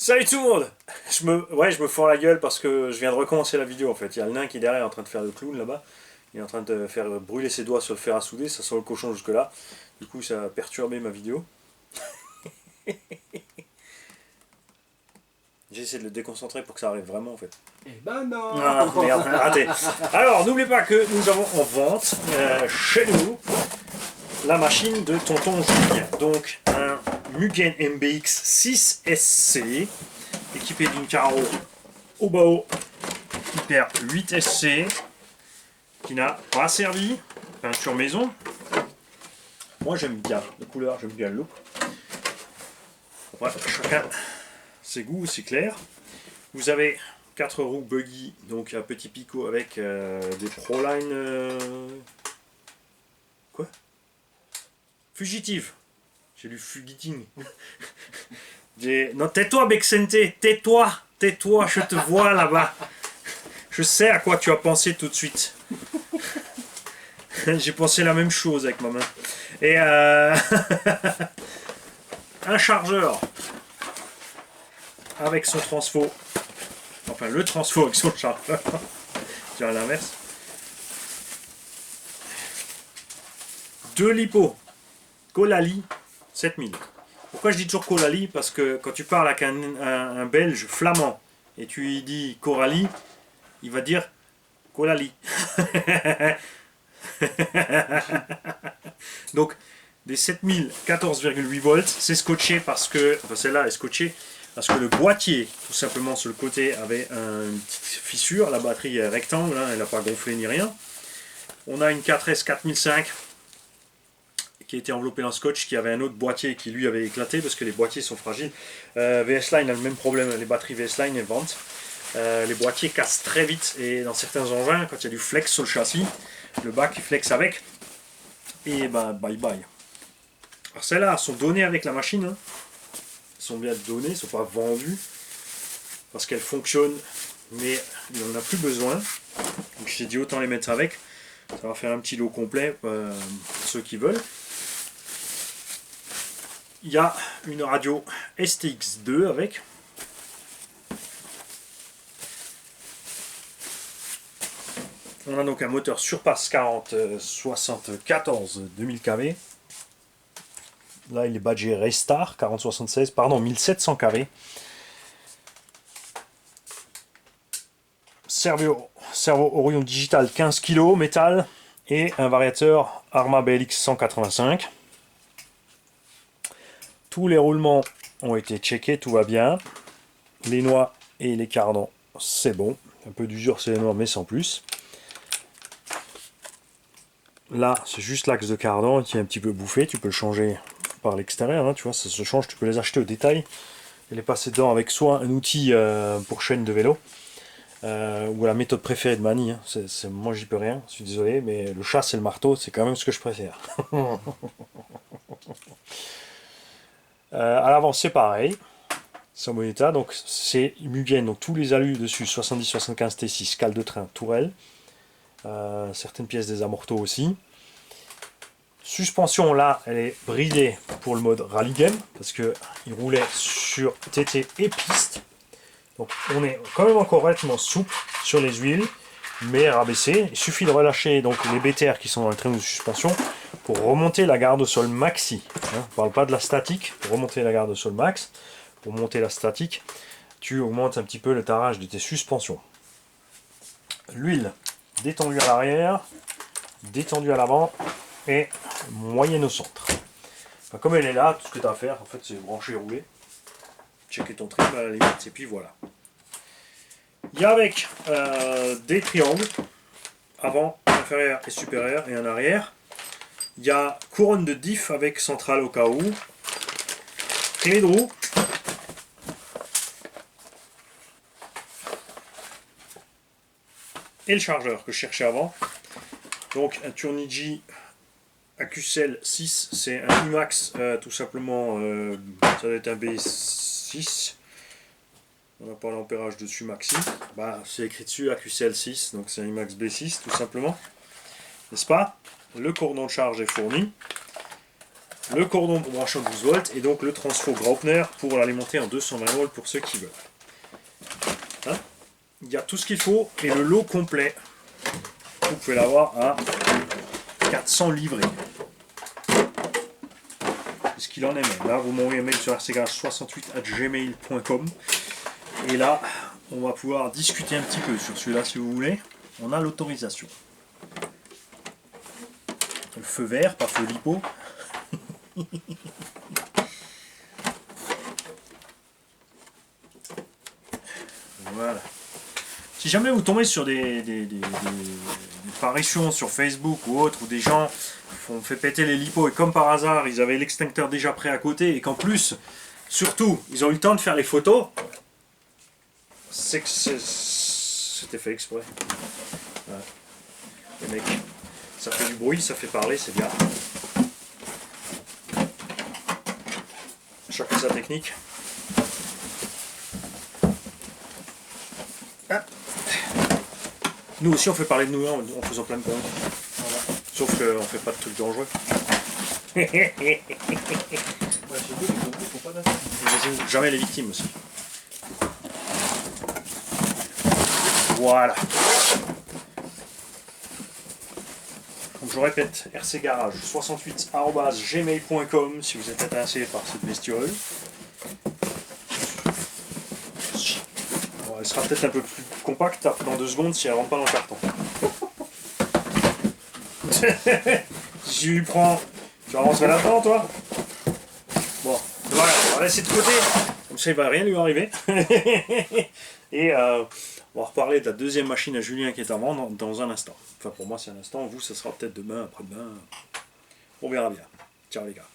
Salut tout le monde. Je me fends la gueule parce que je viens de recommencer la vidéo en fait. Il y a le nain qui est derrière en train de faire le clown là-bas. Il est en train de faire brûler ses doigts sur le fer à souder, ça sent le cochon jusque là. Du coup ça a perturbé ma vidéo. J'ai essayé de le déconcentrer pour que ça arrive vraiment en fait. Eh ben non. Ah merde, raté. Alors n'oubliez pas que nous avons en vente chez nous la machine de tonton Julien. Donc un Mugen MBX 6SC équipé d'une carreau Obao Hyper 8SC qui n'a pas servi, peinture maison. Moi j'aime bien la couleur, j'aime bien le look. Ouais, chacun ses goûts, c'est clair. Vous avez 4 roues buggy, donc un petit picot avec des Proline. Quoi? Fugitive. J'ai lu fugiting. Non, tais-toi, Bexente, tais-toi, tais-toi, je te vois là-bas. Je sais à quoi tu as pensé tout de suite. J'ai pensé la même chose avec ma main. Et un chargeur avec son transfo. Enfin, le transfo avec son chargeur. Tiens, à l'inverse. 2 lipos. Colali 7000. Pourquoi je dis toujours Colali? Parce que quand tu parles avec un Belge flamand et tu lui dis Coralie, il va dire Colali. Donc des 7000 14,8 volts, c'est scotché parce que, enfin celle-là est scotchée parce que le boîtier, tout simplement sur le côté, avait une petite fissure. La batterie est rectangle, hein, elle n'a pas gonflé ni rien. On a une 4S 4005 qui a été enveloppé en scotch, qui avait un autre boîtier qui lui avait éclaté parce que les boîtiers sont fragiles. VS Line a le même problème, les batteries VS Line elles vendent. Les boîtiers cassent très vite et dans certains engins, quand il y a du flex sur le châssis, le bac il flex avec et ben bye bye. Alors celles-là sont données avec la machine, hein. Elles sont bien données, elles ne sont pas vendues parce qu'elles fonctionnent, mais il n'en a plus besoin. Donc j'ai dit autant les mettre avec. Ça va faire un petit lot complet pour ceux qui veulent. Il y a une radio STX2 avec. On a donc un moteur Surpass 40 74 2000 kV. Là il est badgé Restart 4076, pardon 1700 kV. Cerveau Orion Digital 15 kg métal et un variateur Arma BLX 185. Tous les roulements ont été checkés, tout va bien. Les noix et les cardans, c'est bon. Un peu d'usure sur les noix, mais sans plus. Là, c'est juste l'axe de cardan qui est un petit peu bouffé. Tu peux le changer par l'extérieur, hein, tu vois, ça se change. Tu peux les acheter au détail et les passer dedans avec soit un outil pour chaîne de vélo, ou la méthode préférée de Mani. Hein. Moi, j'y peux rien, je suis désolé, mais le chasse et le marteau, c'est quand même ce que je préfère. À l'avant c'est pareil, c'est en bon état, donc c'est Mugen, donc tous les alus dessus, 70-75 T6, cale de train, tourelle, certaines pièces des amortos aussi. Suspension là, elle est bridée pour le mode rally game, parce qu'il roulait sur TT et piste, donc on est quand même encore relativement souple sur les huiles, mais rabaissé. Il suffit de relâcher donc les BTR qui sont dans le train de suspension pour remonter la garde au sol maxi. Hein, on ne parle pas de la statique, pour remonter la garde au sol max. Pour monter la statique, tu augmentes un petit peu le tarage de tes suspensions. L'huile détendue à l'arrière, détendue à l'avant et moyenne au centre. Enfin, comme elle est là, tout ce que tu as à faire, en fait, c'est brancher et rouler. Checker ton trim à la limite, et puis voilà. Il y a avec des triangles, avant, inférieur et supérieur, et en arrière. Il y a couronne de diff avec centrale au cas où. Clé de roue. Et le chargeur que je cherchais avant. Donc un Turnigi AQCell 6, c'est un IMAX tout simplement, ça doit être un B6. On n'a pas l'ampérage dessus maxi. Bah, c'est écrit dessus AQCell 6, donc c'est un IMAX B6 tout simplement. N'est-ce pas? Le cordon de charge est fourni. le cordon pour brancher en 12 volts et donc le transfo Graupner pour l'alimenter en 220 volts pour ceux qui veulent. Hein, il y a tout ce qu'il faut et le lot complet, vous pouvez l'avoir à 400 livrés. Ce qu'il en est même. Là, vous m'envoyez un mail sur rcgarage68@gmail.com et là, on va pouvoir discuter un petit peu sur celui-là si vous voulez. On a l'autorisation. Le feu vert, pas feu lipo. Voilà. Si jamais vous tombez sur des parutions sur Facebook ou autre, où des gens ont fait péter les lipos et comme par hasard ils avaient l'extincteur déjà prêt à côté et qu'en plus, surtout, ils ont eu le temps de faire les photos, c'est que c'était fait exprès. Voilà. Les mecs, ça fait du bruit, ça fait parler, c'est bien. Chacun sa technique. Ah. Nous aussi on fait parler de nous en faisant plein de conneries. Voilà. Sauf qu'on ne fait pas de trucs dangereux. Jamais les victimes aussi. Voilà. Donc je répète, rcgarage68@gmail.com si vous êtes intéressé par cette bestiole. Bon, elle sera peut-être un peu plus compacte dans 2 secondes si elle rentre pas dans le carton. Si je lui prends... Tu vas rentrer là-dedans toi? Bon, voilà, on va laisser de côté, comme ça il va rien lui arriver. Et on va reparler de la deuxième machine à Julien qui est à vendre dans un instant. Enfin pour moi c'est un instant, vous ça sera peut-être demain, après-demain. On verra bien. Ciao les gars.